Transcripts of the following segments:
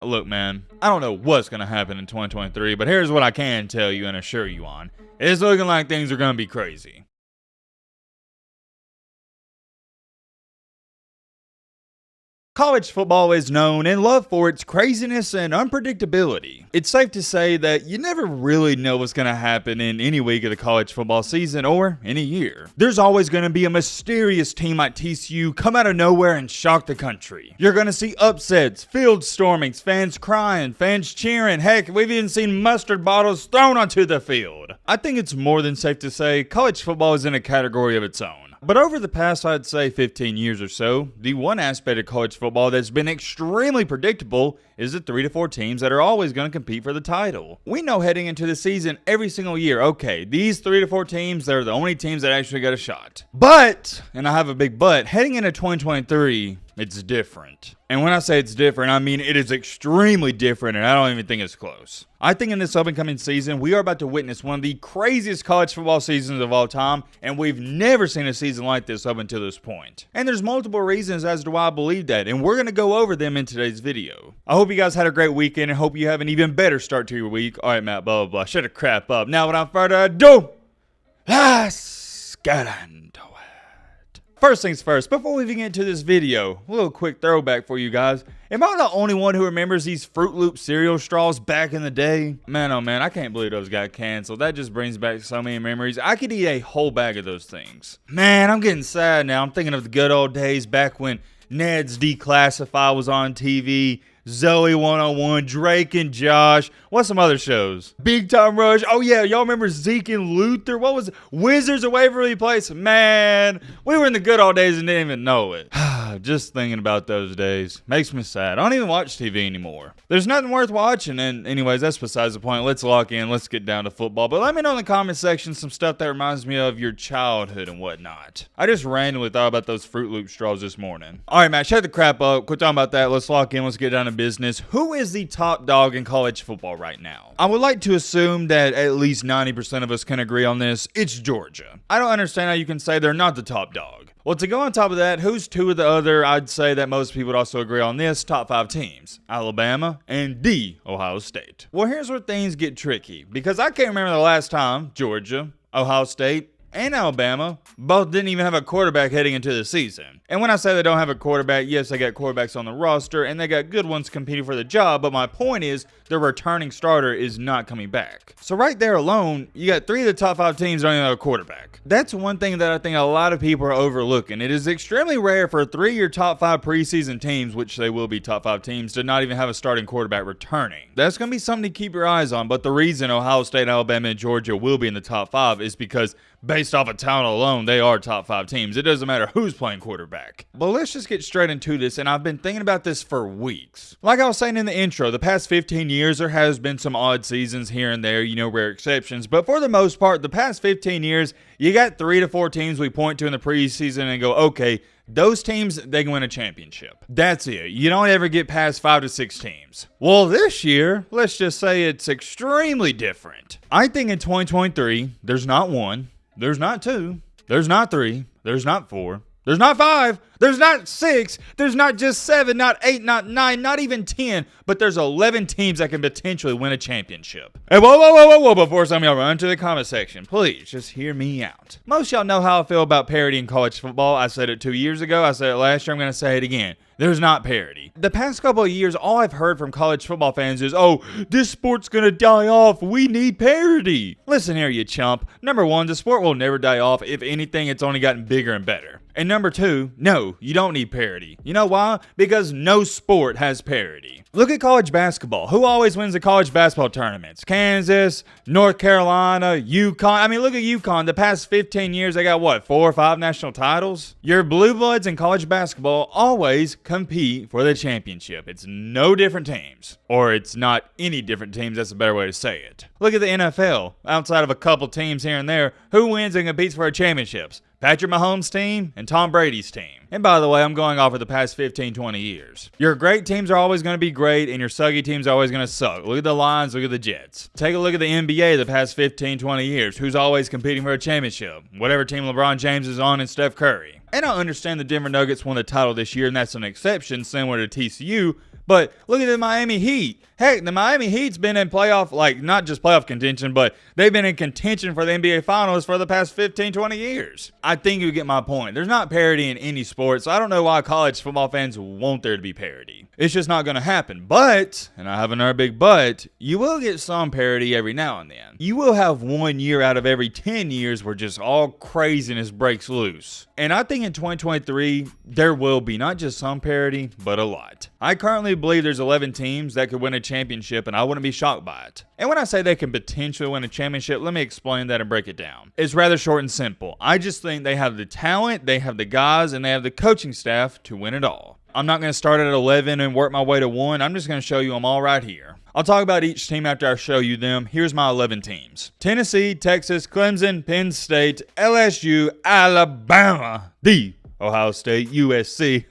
Look, man, I don't know what's going to happen in 2023, but here's what I can tell you and assure you on. It's looking like things are going to be crazy. College football is known and loved for its craziness and unpredictability. It's safe to say that you never really know what's going to happen in any week of the college football season or any year. There's always going to be a mysterious team like TCU come out of nowhere and shock the country. You're going to see upsets, field stormings, fans crying, fans cheering. Heck, we've even seen mustard bottles thrown onto the field. I think it's more than safe to say college football is in a category of its own. But over the past, I'd say 15 years or so, the one aspect of college football that's been extremely predictable is the 3 to 4 teams that are always going to compete for the title. We know heading into the season every single year, okay, these 3 to 4 teams, they're the only teams that actually got a shot. But, and I have a big but, heading into 2023, it's different. And when I say it's different, I mean it is extremely different, and I don't even think it's close. I think in this up-and-coming season, we are about to witness one of the craziest college football seasons of all time, and we've never seen a season like this up until this point. And there's multiple reasons as to why I believe that, and we're going to go over them in today's video. I hope you guys had a great weekend, and hope you have an even better start to your week. Alright, Matt, blah, blah, blah. Shut the crap up. Now, without further ado, let's get into it. First things first, before we even get into this video, a little quick throwback for you guys. Am I the only one who remembers these Fruit Loop cereal straws back in the day? Man, oh man, I can't believe those got canceled. That just brings back so many memories. I could eat a whole bag of those things. Man, I'm getting sad now. I'm thinking of the good old days back when Ned's Declassified was on TV. Zoe 101, Drake and Josh. What's some other shows? Big Time Rush. Oh yeah, y'all remember Zeke and Luther? What was it? Wizards of Waverly Place? Man, we were in the good old days and didn't even know it. Just thinking about those days makes me sad. I don't even watch TV anymore. There's nothing worth watching, and anyways, that's besides the point. Let's lock in. Let's get down to football. But let me know in the comment section some stuff that reminds me of your childhood and whatnot. I just randomly thought about those Fruit Loop straws this morning. All right, Matt, shut the crap up. Quit talking about that. Let's lock in. Let's get down to business. Who is the top dog in college football right now? I would like to assume that at least 90% of us can agree on this. It's Georgia. I don't understand how you can say they're not the top dog. Well, to go on top of that, who's two of the other, I'd say that most people would also agree on this, top 5 teams? Alabama and Ohio State. Well, here's where things get tricky, because I can't remember the last time Georgia, Ohio State, and Alabama both didn't even have a quarterback heading into the season. And when I say they don't have a quarterback, yes, they got quarterbacks on the roster, and they got good ones competing for the job, but my point is their returning starter is not coming back. So right there alone, you got 3 of the top 5 teams don't even have a quarterback. That's one thing that I think a lot of people are overlooking. It is extremely rare for 3 of your top 5 preseason teams, which they will be top 5 teams, to not even have a starting quarterback returning. That's going to be something to keep your eyes on, but the reason Ohio State, Alabama, and Georgia will be in the top 5 is because based off of talent alone, they are top 5 teams. It doesn't matter who's playing quarterback. But let's just get straight into this, and I've been thinking about this for weeks. Like I was saying in the intro, the past 15 years, there has been some odd seasons here and there, rare exceptions. But for the most part, the past 15 years, you got 3 to 4 teams we point to in the preseason and go, okay, those teams, they can win a championship. That's it. You don't ever get past 5 to 6 teams. Well, this year, let's just say it's extremely different. I think in 2023, there's not 1. There's not 2, there's not 3, there's not 4, there's not 5, there's not 6, there's not just 7, not 8, not 9, not even 10, but there's 11 teams that can potentially win a championship. Hey, whoa, before some of y'all run to the comment section, please just hear me out. Most y'all know how I feel about parity in college football. I said it 2 years ago, I said it last year, I'm going to say it again. There's not parity. The past couple of years, all I've heard from college football fans is, oh, this sport's gonna die off. We need parity. Listen here, you chump. Number 1, the sport will never die off. If anything, it's only gotten bigger and better. And number 2, no, you don't need parity. You know why? Because no sport has parity. Look at college basketball. Who always wins the college basketball tournaments? Kansas, North Carolina, UConn. I mean, look at UConn. The past 15 years, they got what, 4 or 5 national titles? Your blue bloods in college basketball always compete for the championship. It's no different teams. Or it's not any different teams. That's a better way to say it. Look at the NFL. Outside of a couple teams here and there, who wins and competes for championships? Patrick Mahomes' team and Tom Brady's team. And by the way, I'm going off of the past 15, 20 years. Your great teams are always going to be great, and your sucky teams are always going to suck. Look at the Lions, look at the Jets. Take a look at the NBA the past 15, 20 years. Who's always competing for a championship? Whatever team LeBron James is on and Steph Curry. And I understand the Denver Nuggets won the title this year, and that's an exception, similar to TCU. But look at the Miami Heat. Heck, the Miami Heat's been in playoff, like not just playoff contention, but they've been in contention for the NBA Finals for the past 15, 20 years. I think you get my point. There's not parity in any sport, so I don't know why college football fans want there to be parity. It's just not going to happen. But, and I have another big but, you will get some parity every now and then. You will have 1 year out of every 10 years where just all craziness breaks loose. And I think in 2023, there will be not just some parity, but a lot. I currently believe there's 11 teams that could win a championship, and I wouldn't be shocked by it. And when I say they can potentially win a championship, let me explain that and break it down. It's rather short and simple. I just think they have the talent, they have the guys, and they have the coaching staff to win it all. I'm not going to start at 11 and work my way to 1. I'm just going to show you them all right here. I'll talk about each team after I show you them. Here's my 11 teams. Tennessee, Texas, Clemson, Penn State, LSU, Alabama, Ohio State, USC.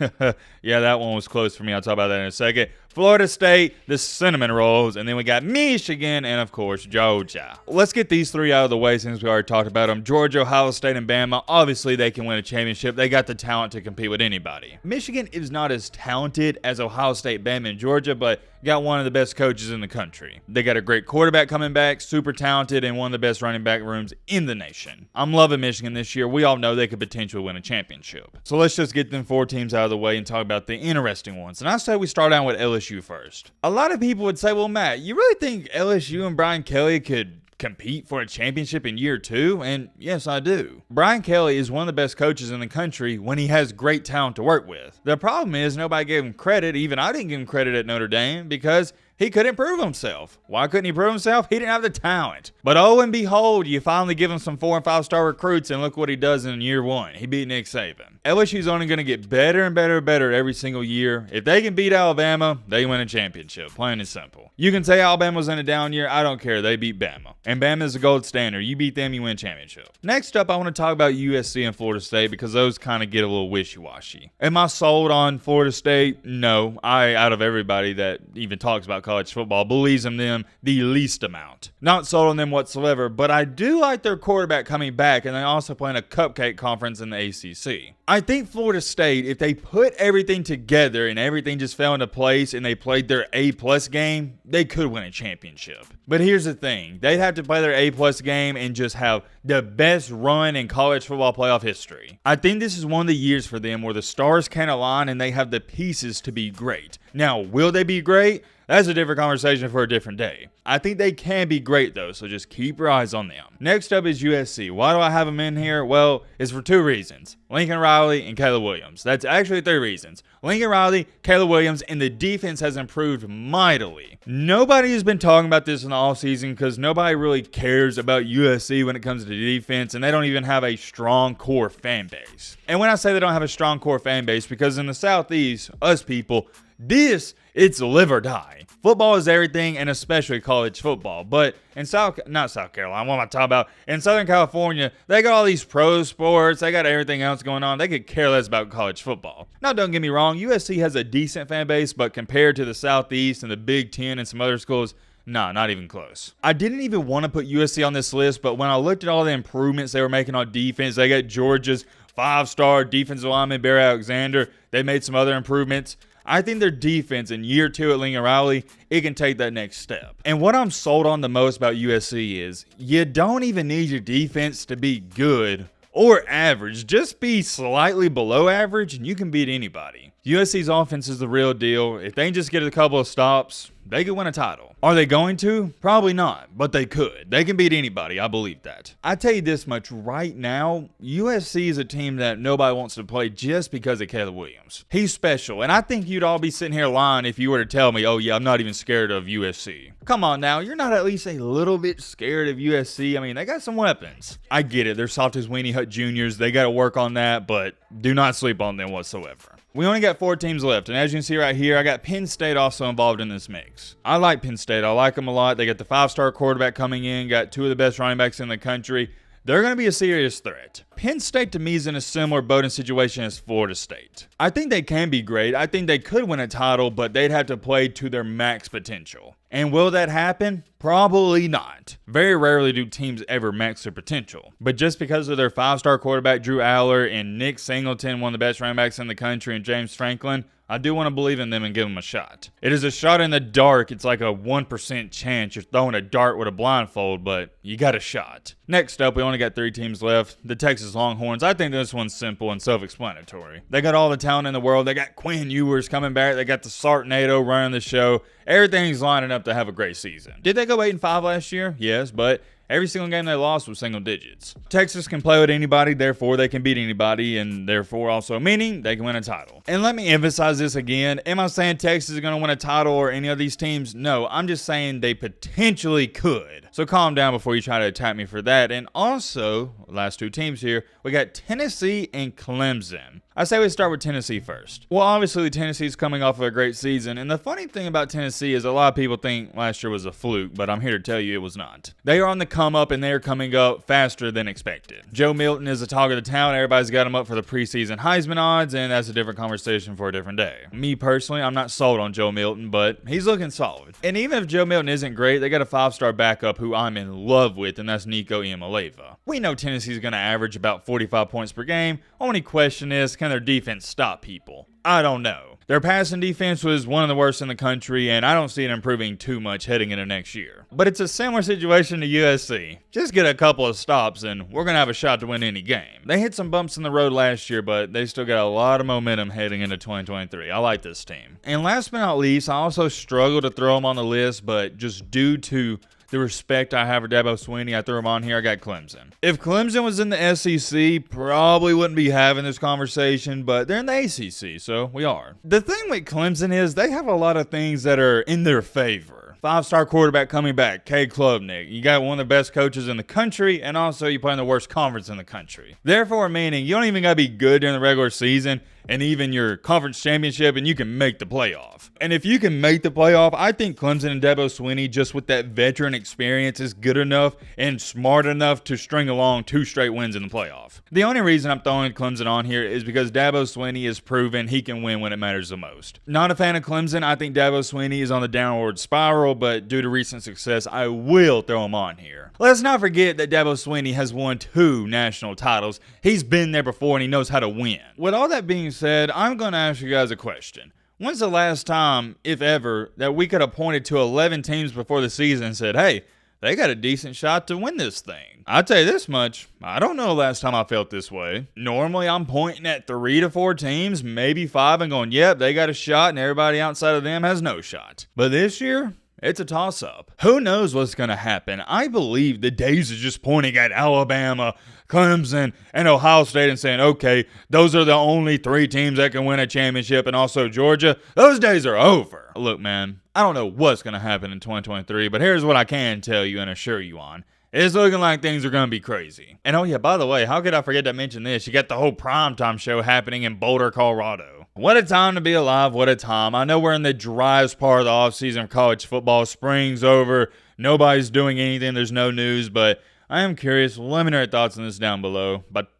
Yeah, that one was close for me. I'll talk about that in a second. Florida State, the Cinnamon Rolls, and then we got Michigan, and of course, Georgia. Let's get these three out of the way since we already talked about them. Georgia, Ohio State, and Bama, obviously they can win a championship. They got the talent to compete with anybody. Michigan is not as talented as Ohio State, Bama, and Georgia, but got one of the best coaches in the country. They got a great quarterback coming back, super talented, and one of the best running back rooms in the nation. I'm loving Michigan this year. We all know they could potentially win a championship. So let's just get them 4 teams out of the way and talk about the interesting ones. And I say we start out with LSU first. A lot of people would say, well, Matt, you really think LSU and Brian Kelly could compete for a championship in year 2? And yes, I do. Brian Kelly is one of the best coaches in the country when he has great talent to work with. The problem is nobody gave him credit. Even I didn't give him credit at Notre Dame because he couldn't prove himself. Why couldn't he prove himself? He didn't have the talent. But oh and behold, you finally give him some 4 and 5 star recruits, and look what he does in year 1. He beat Nick Saban. LSU's only going to get better and better and better every single year. If they can beat Alabama, they win a championship. Plain and simple. You can say Alabama's in a down year. I don't care. They beat Bama. And Bama is the gold standard. You beat them, you win a championship. Next up, I want to talk about USC and Florida State because those kind of get a little wishy-washy. Am I sold on Florida State? No. Out of everybody that even talks about college football, believes in them the least amount. Not sold on them whatsoever, but I do like their quarterback coming back, and they also play in a cupcake conference in the ACC. I think Florida State, if they put everything together and everything just fell into place and they played their A-plus game, they could win a championship. But here's the thing. They'd have to play their A-plus game and just have the best run in college football playoff history. I think this is one of the years for them where the stars can align and they have the pieces to be great. Now, will they be great? That's a different conversation for a different day. I think they can be great though, so just keep your eyes on them. Next up is USC. Why do I have them in here? Well, it's for 2 reasons. Lincoln Riley and Caleb Williams. That's actually 3 reasons. Lincoln Riley, Caleb Williams, and the defense has improved mightily. Nobody has been talking about this in the offseason because nobody really cares about USC when it comes to defense, and they don't even have a strong core fan base. And when I say they don't have a strong core fan base, because in the Southeast, us people, it's live or die. Football is everything, and especially college football. But in not South Carolina, what am I talking about? In Southern California, they got all these pro sports. They got everything else going on. They could care less about college football. Now, don't get me wrong. USC has a decent fan base, but compared to the Southeast and the Big Ten and some other schools, nah, not even close. I didn't even want to put USC on this list, but when I looked at all the improvements they were making on defense, they got Georgia's 5-star defensive lineman, Barry Alexander. They made some other improvements. I think their defense in year 2 at Lincoln Riley, it can take that next step. And what I'm sold on the most about USC is you don't even need your defense to be good or average. Just be slightly below average and you can beat anybody. USC's offense is the real deal. If they can just get a couple of stops, they could win a title. Are they going to? Probably not, but they could. They can beat anybody. I believe that. I tell you this much right now, USC is a team that nobody wants to play just because of Caleb Williams. He's special, and I think you'd all be sitting here lying if you were to tell me, oh yeah, I'm not even scared of USC. Come on now, you're not at least a little bit scared of USC. I mean, they got some weapons. I get it. They're soft as Weenie Hut Juniors. They got to work on that, but do not sleep on them whatsoever. We only got 4 teams left, and as you can see right here, I got Penn State also involved in this mix. I like Penn State. I like them a lot. They got the 5-star quarterback coming in, got 2 of the best running backs in the country. They're going to be a serious threat. Penn State to me is in a similar boat and situation as Florida State. I think they can be great. I think they could win a title, but they'd have to play to their max potential. And will that happen? Probably not. Very rarely do teams ever max their potential. But just because of their 5-star quarterback Drew Aller and Nick Singleton, one of the best running backs in the country, and James Franklin, I do want to believe in them and give them a shot. It is a shot in the dark. It's like a 1% chance you're throwing a dart with a blindfold, but you got a shot. Next up, we only got 3 teams left. The Texas Longhorns. I think this one's simple and self-explanatory. They got all the talent in the world. They got Quinn Ewers coming back. They got the Sartnado running the show. Everything's lining up to have a great season. Did they go 8-5 last year? Yes, but every single game they lost was single digits. Texas can play with anybody, therefore they can beat anybody, and therefore also meaning they can win a title. And let me emphasize this again. Am I saying Texas is going to win a title or any of these teams? No, I'm just saying they potentially could. So calm down before you try to attack me for that. And also, last 2 teams here, we got Tennessee and Clemson. I say we start with Tennessee first. Well, obviously Tennessee's coming off of a great season, and the funny thing about Tennessee is a lot of people think last year was a fluke, but I'm here to tell you it was not. They are on the come up, and they are coming up faster than expected. Joe Milton is the talk of the town. Everybody's got him up for the preseason Heisman odds, and that's a different conversation for a different day. Me personally, I'm not sold on Joe Milton, but he's looking solid. And even if Joe Milton isn't great, they got a 5-star backup who I'm in love with, and that's Nico Iamaleava. We know Tennessee's going to average about 45 points per game. Only question is, can their defense stop people? I don't know. Their passing defense was one of the worst in the country, and I don't see it improving too much heading into next year. But it's a similar situation to USC. Just get a couple of stops, and we're going to have a shot to win any game. They hit some bumps in the road last year, but they still got a lot of momentum heading into 2023. I like this team. And last but not least, I also struggle to throw them on the list, but just due to the respect I have for Dabo Swinney, I threw him on here. I got Clemson. If Clemson was in the SEC, probably wouldn't be having this conversation, but they're in the ACC, so we are. The thing with Clemson is they have a lot of things that are in their favor. 5-star quarterback coming back, Cade Klubnik. You got one of the best coaches in the country, and also you play in the worst conference in the country. Therefore, meaning you don't even got to be good during the regular season and even your conference championship, and you can make the playoff. And if you can make the playoff, I think Clemson and Dabo Swinney, just with that veteran experience, is good enough and smart enough to string along 2 straight wins in the playoff. The only reason I'm throwing Clemson on here is because Dabo Swinney has proven he can win when it matters the most. Not a fan of Clemson. I think Dabo Swinney is on the downward spiral, but due to recent success, I will throw him on here. Let's not forget that Dabo Swinney has won 2 national titles. He's been there before, and he knows how to win. With all that being said, I'm going to ask you guys a question. When's the last time, if ever, that we could have pointed to 11 teams before the season and said, hey, they got a decent shot to win this thing? I'll tell you this much, I don't know the last time I felt this way. Normally, I'm pointing at 3 to 4 teams, maybe 5, and going, yep, they got a shot, and everybody outside of them has no shot. But this year, it's a toss-up. Who knows what's going to happen? I believe the days of just pointing at Alabama, Clemson, and Ohio State and saying, okay, those are the only 3 teams that can win a championship, and also Georgia, those days are over. Look, man, I don't know what's going to happen in 2023, but here's what I can tell you and assure you on. It's looking like things are going to be crazy. And oh yeah, by the way, how could I forget to mention this? You got the whole primetime show happening in Boulder, Colorado. What a time to be alive, what a time. I know we're in the driest part of the offseason of college football. Spring's over, nobody's doing anything, there's no news, but I am curious. Let me know your thoughts on this down below. But